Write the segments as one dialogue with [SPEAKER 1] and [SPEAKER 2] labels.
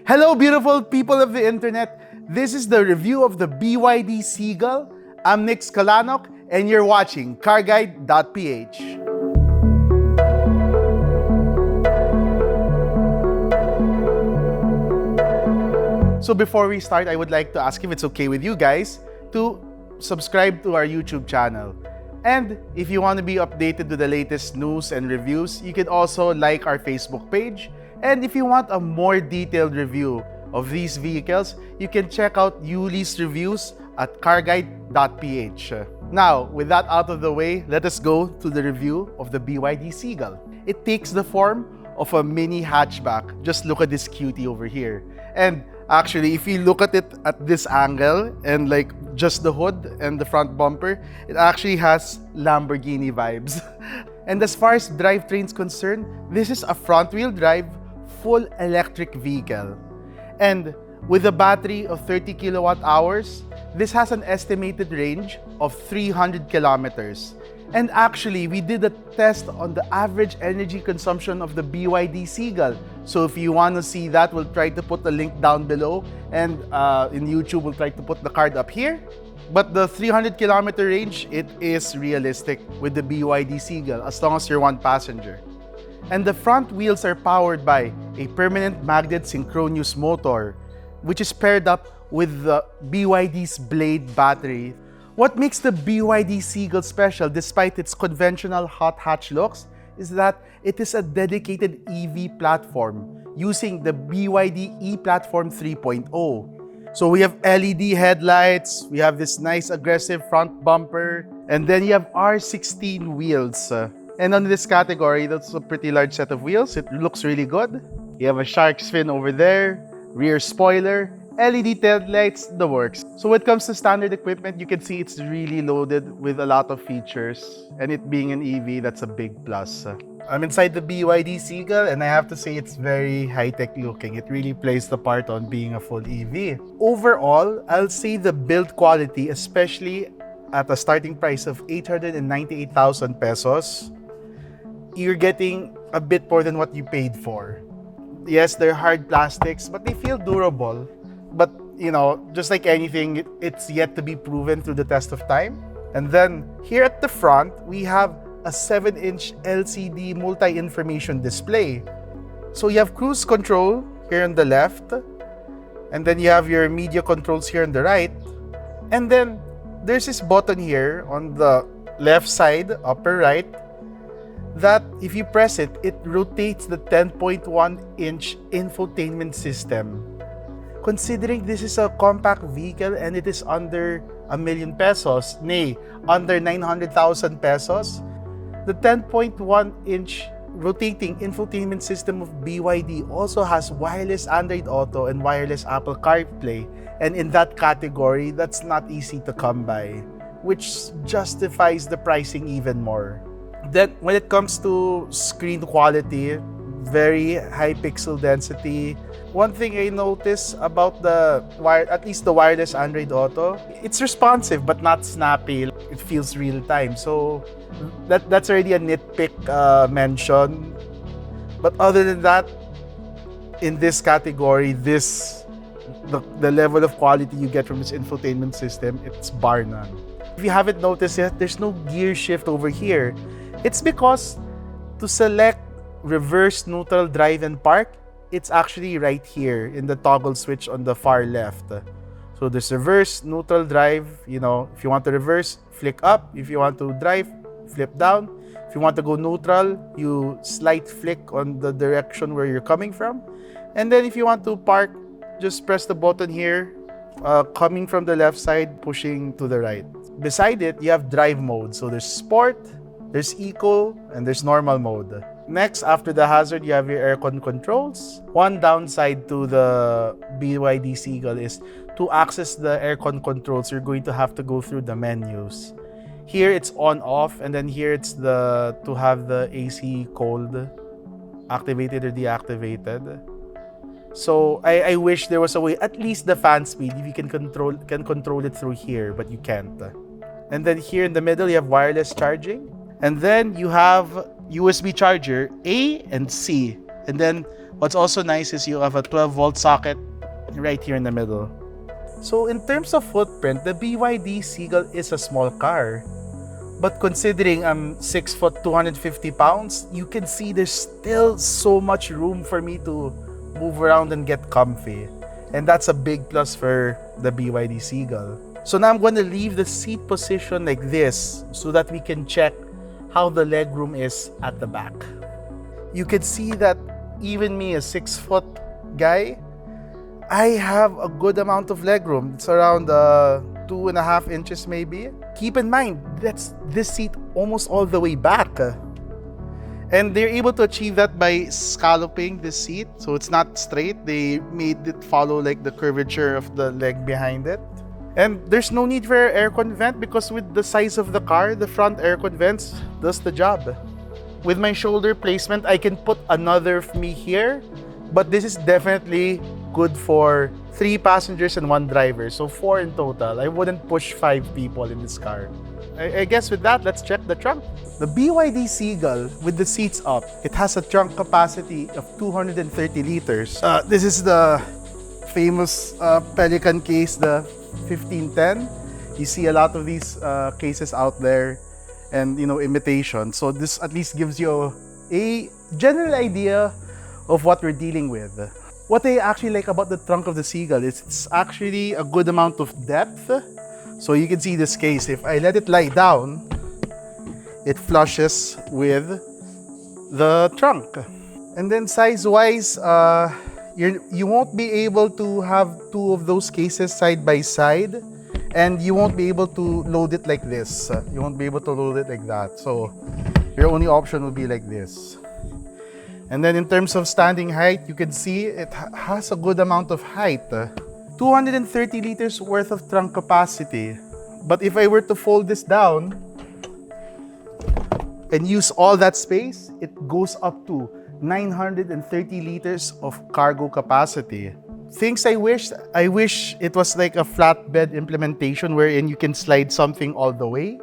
[SPEAKER 1] Hello, beautiful people of the internet. This is the review of the BYD Seagull. I'm Nick Skalanok, and you're watching CarGuide.PH. So before we start, I would like to ask if it's okay with you guys to subscribe to our YouTube channel. And if you want to be updated with the latest news and reviews, you can also like our Facebook page. And if you want a more detailed review of these vehicles, you can check out Yuli's reviews at CarGuide.PH. Now, with that out of the way, let us go to the review of the BYD Seagull. It takes the form of a mini hatchback. Just look at this cutie over here. And actually, if you look at it at this angle and like just the hood and the front bumper, it actually has Lamborghini vibes. And as far as drivetrain's concerned, this is a front-wheel drive, full electric vehicle. And with a battery of 30 kilowatt hours, this has an estimated range of 300 kilometers. And actually, we did a test on the average energy consumption of the BYD Seagull. So if you want to see that, we'll try to put the link down below. And in YouTube, we'll try to put the card up here. But the 300 kilometer range, it is realistic with the BYD Seagull, as long as you're one passenger. And the front wheels are powered by a permanent magnet synchronous motor, which is paired up with the BYD's Blade battery. What makes the BYD Seagull special, despite its conventional hot hatch looks, is that it is a dedicated EV platform using the BYD e-Platform 3.0. So we have LED headlights, we have this nice aggressive front bumper, and then you have R16 wheels. And on this category, that's a pretty large set of wheels. It looks really good. You have a shark's fin over there, rear spoiler, LED taillights, the works. So when it comes to standard equipment, you can see it's really loaded with a lot of features. And it being an EV, that's a big plus. I'm inside the BYD Seagull, and I have to say it's very high-tech looking. It really plays the part on being a full EV. Overall, I'll say the build quality, especially at a starting price of 898,000 pesos, you're getting a bit more than what you paid for. Yes, they're hard plastics, but they feel durable. But, you know, just like anything, it's yet to be proven through the test of time. And then here at the front, we have a 7-inch LCD multi-information display. So you have cruise control here on the left, and then you have your media controls here on the right. And then there's this button here on the left side, upper right, that if you press it, it rotates the 10.1-inch infotainment system. Considering this is a compact vehicle and it is under 1 million pesos, nay, under 900,000 pesos, the 10.1-inch rotating infotainment system of BYD also has wireless Android Auto and wireless Apple CarPlay. And in that category, that's not easy to come by, which justifies the pricing even more. Then when it comes to screen quality, very high pixel density. One thing I noticed about at least the wireless Android Auto, it's responsive but not snappy. It feels real time. So that's already a nitpick mention. But other than that, in this category, the level of quality you get from this infotainment system, it's bar none. If you haven't noticed yet, there's no gear shift over here. It's because to select reverse, neutral, drive, and park, it's actually right here in the toggle switch on the far left. So there's reverse, neutral, drive. You know, if you want to reverse, flick up. If you want to drive, flip down. If you want to go neutral, you slight flick on the direction where you're coming from. And then if you want to park, just press the button here, coming from the left side, pushing to the right. Beside it, you have drive mode. So there's sport, there's eco, and there's normal mode. Next, after the hazard, you have your aircon controls. One downside to the BYD Seagull is to access the aircon controls, you're going to have to go through the menus. Here, it's on-off, and then here, it's to have the AC cold activated or deactivated. So I wish there was a way, at least the fan speed, if you can control it through here, but you can't. And then here in the middle, you have wireless charging. And then you have USB charger A and C. And then what's also nice is you have a 12-volt socket right here in the middle. So in terms of footprint, the BYD Seagull is a small car. But considering I'm 6 foot 250 pounds, you can see there's still so much room for me to move around and get comfy. And that's a big plus for the BYD Seagull. So now I'm going to leave the seat position like this so that we can check how the legroom is at the back. You can see that even me, a 6 foot guy, I have a good amount of legroom. It's around 2.5 inches maybe. Keep in mind, that's this seat almost all the way back. And they're able to achieve that by scalloping the seat. So it's not straight. They made it follow like the curvature of the leg behind it. And there's no need for aircon vent because with the size of the car, the front aircon vents does the job. With my shoulder placement, I can put another of me here. But this is definitely good for 3 passengers and 1 driver. So 4 in total. I wouldn't push 5 people in this car. I guess with that, let's check the trunk. The BYD Seagull with the seats up, it has a trunk capacity of 230 liters. This is the famous Pelican case, the 1510. You see a lot of these cases out there and, imitation. So this at least gives you a general idea of what we're dealing with. What I actually like about the trunk of the Seagull is it's actually a good amount of depth. So you can see this case, if I let it lie down, it flushes with the trunk. And then size-wise, you won't be able to have 2 of those cases side by side, and you won't be able to load it like this. You won't be able to load it like that. So your only option will be like this. And then in terms of standing height, you can see it has a good amount of height. 230 liters worth of trunk capacity. But if I were to fold this down and use all that space, it goes up to 930 liters of cargo capacity. Things I wish it was like a flatbed implementation wherein you can slide something all the way.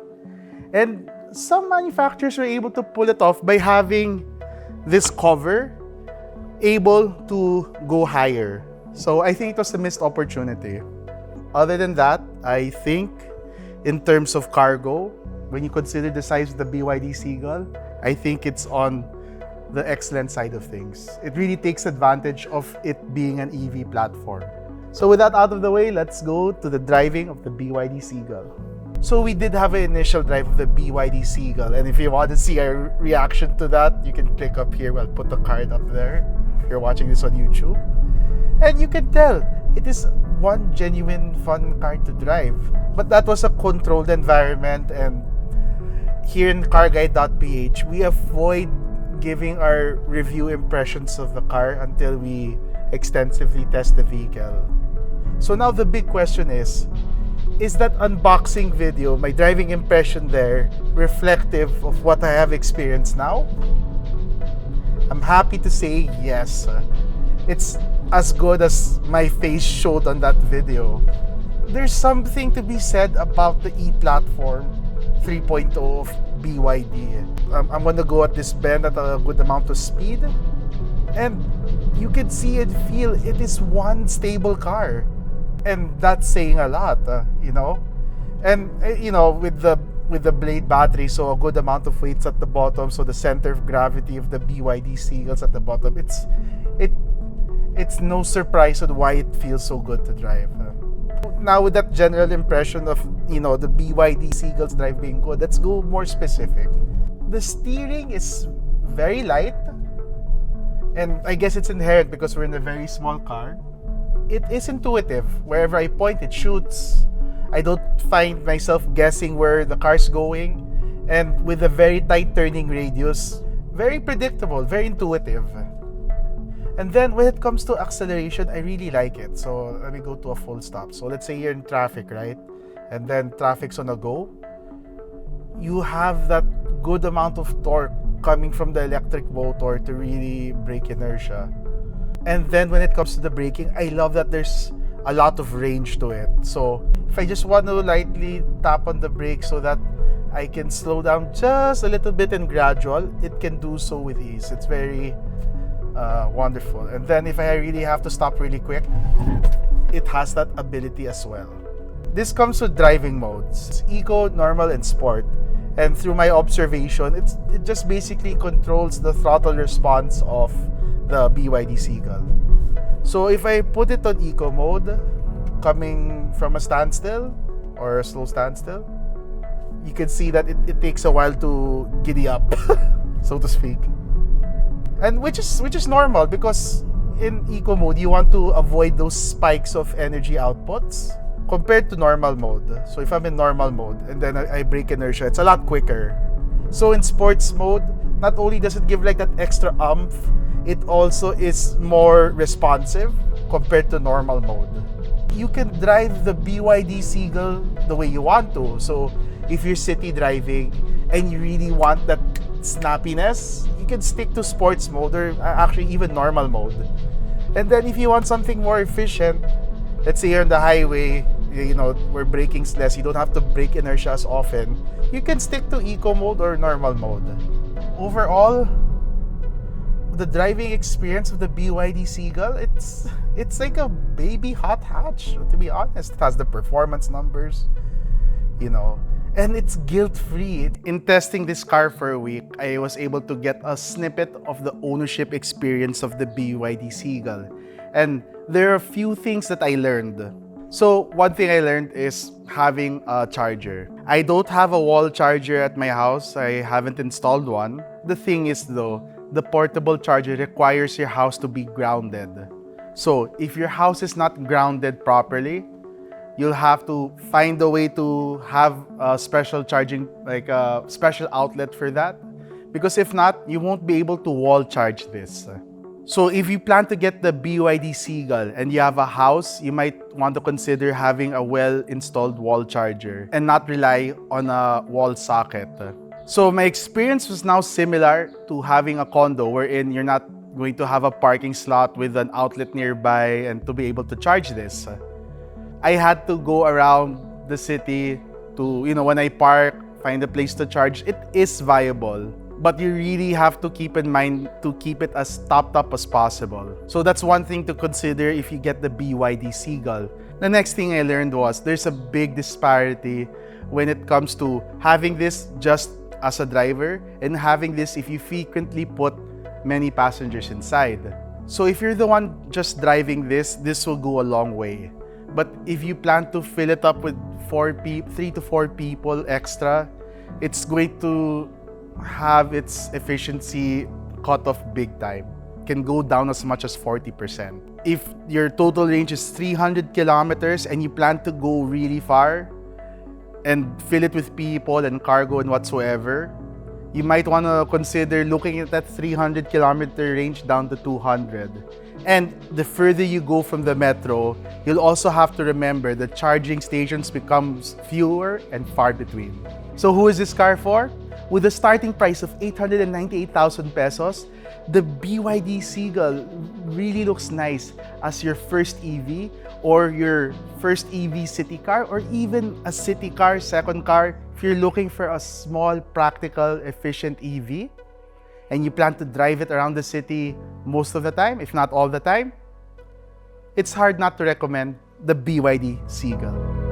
[SPEAKER 1] And some manufacturers are able to pull it off by having this cover able to go higher. So I think it was a missed opportunity. Other than that, I think in terms of cargo, when you consider the size of the BYD Seagull, I think it's on the excellent side of things. It really takes advantage of it being an EV platform. So with that out of the way, let's go to the driving of the BYD Seagull. So we did have an initial drive of the BYD Seagull, and if you want to see our reaction to that, you can click up here. I'll put the card up there if you're watching this on YouTube. And you can tell, it is one genuine fun car to drive. But that was a controlled environment, and here in CarGuide.PH, we avoid giving our review impressions of the car until we extensively test the vehicle. So now the big question is that unboxing video, my driving impression there, reflective of what I have experienced now? I'm happy to say yes. It's as good as my face showed on that video. There's something to be said about the e-platform 3.0 of BYD. I'm going to go at this bend at a good amount of speed, and you can see and feel it is one stable car. And that's saying a lot, And, with the blade battery, so a good amount of weight's at the bottom, so the center of gravity of the BYD Seagull's at the bottom. It's no surprise on why it feels so good to drive. Now with that general impression of, the BYD Seagull's drive being good, let's go more specific. The steering is very light, and I guess it's inherent because we're in a very small car. It is intuitive. Wherever I point, it shoots. I don't find myself guessing where the car's going. And with a very tight turning radius, very predictable, very intuitive. And then when it comes to acceleration, I really like it. So let me go to a full stop. So let's say you're in traffic, right? And then traffic's on a go. You have that good amount of torque coming from the electric motor to really break inertia. And then when it comes to the braking, I love that there's a lot of range to it. So if I just want to lightly tap on the brake so that I can slow down just a little bit and gradual, it can do so with ease. It's very Wonderful. And then if I really have to stop really quick, it has that ability as well. This comes with driving modes: Eco, Normal, and Sport. And through my observation, it just basically controls the throttle response of the BYD Seagull. So if I put it on Eco mode, coming from a standstill or a slow standstill, you can see that it takes a while to giddy up, so to speak. And which is normal, because in Eco mode, you want to avoid those spikes of energy outputs compared to normal mode. So if I'm in normal mode and then I break inertia, it's a lot quicker. So in sports mode, not only does it give like that extra oomph, it also is more responsive compared to normal mode. You can drive the BYD Seagull the way you want to. So if you're city driving and you really want that snappiness, you can stick to sports mode, or actually even normal mode. And then if you want something more efficient, let's say you're on the highway, you know, where braking's less, you don't have to brake inertia as often, you can stick to Eco mode or normal mode. Overall, the driving experience of the BYD Seagull, it's like a baby hot hatch, to be honest. It has the performance numbers, you know, and it's guilt-free. In testing this car for a week, I was able to get a snippet of the ownership experience of the BYD Seagull. And there are a few things that I learned. So one thing I learned is having a charger. I don't have a wall charger at my house. I haven't installed one. The thing is though, the portable charger requires your house to be grounded. So if your house is not grounded properly, you'll have to find a way to have a special charging, like a special outlet for that. Because if not, you won't be able to wall charge this. So if you plan to get the BYD Seagull and you have a house, you might want to consider having a well-installed wall charger and not rely on a wall socket. So my experience was now similar to having a condo, wherein you're not going to have a parking slot with an outlet nearby and to be able to charge this. I had to go around the city to, you know, when I park, find a place to charge. It is viable, but you really have to keep in mind to keep it as topped up as possible. So that's one thing to consider if you get the BYD Seagull. The next thing I learned was there's a big disparity when it comes to having this just as a driver and having this if you frequently put many passengers inside. So if you're the one just driving this will go a long way. But if you plan to fill it up with 3 to 4 people extra, it's going to have its efficiency cut off big time. It can go down as much as 40%. If your total range is 300 kilometers and you plan to go really far and fill it with people and cargo and whatsoever, you might want to consider looking at that 300 kilometer range down to 200. And the further you go from the metro, you'll also have to remember that charging stations becomes fewer and far between. So who is this car for? With a starting price of 898,000 pesos, the BYD Seagull really looks nice as your first EV or your first EV city car, or even a city car, second car. If you're looking for a small, practical, efficient EV and you plan to drive it around the city most of the time, if not all the time, it's hard not to recommend the BYD Seagull.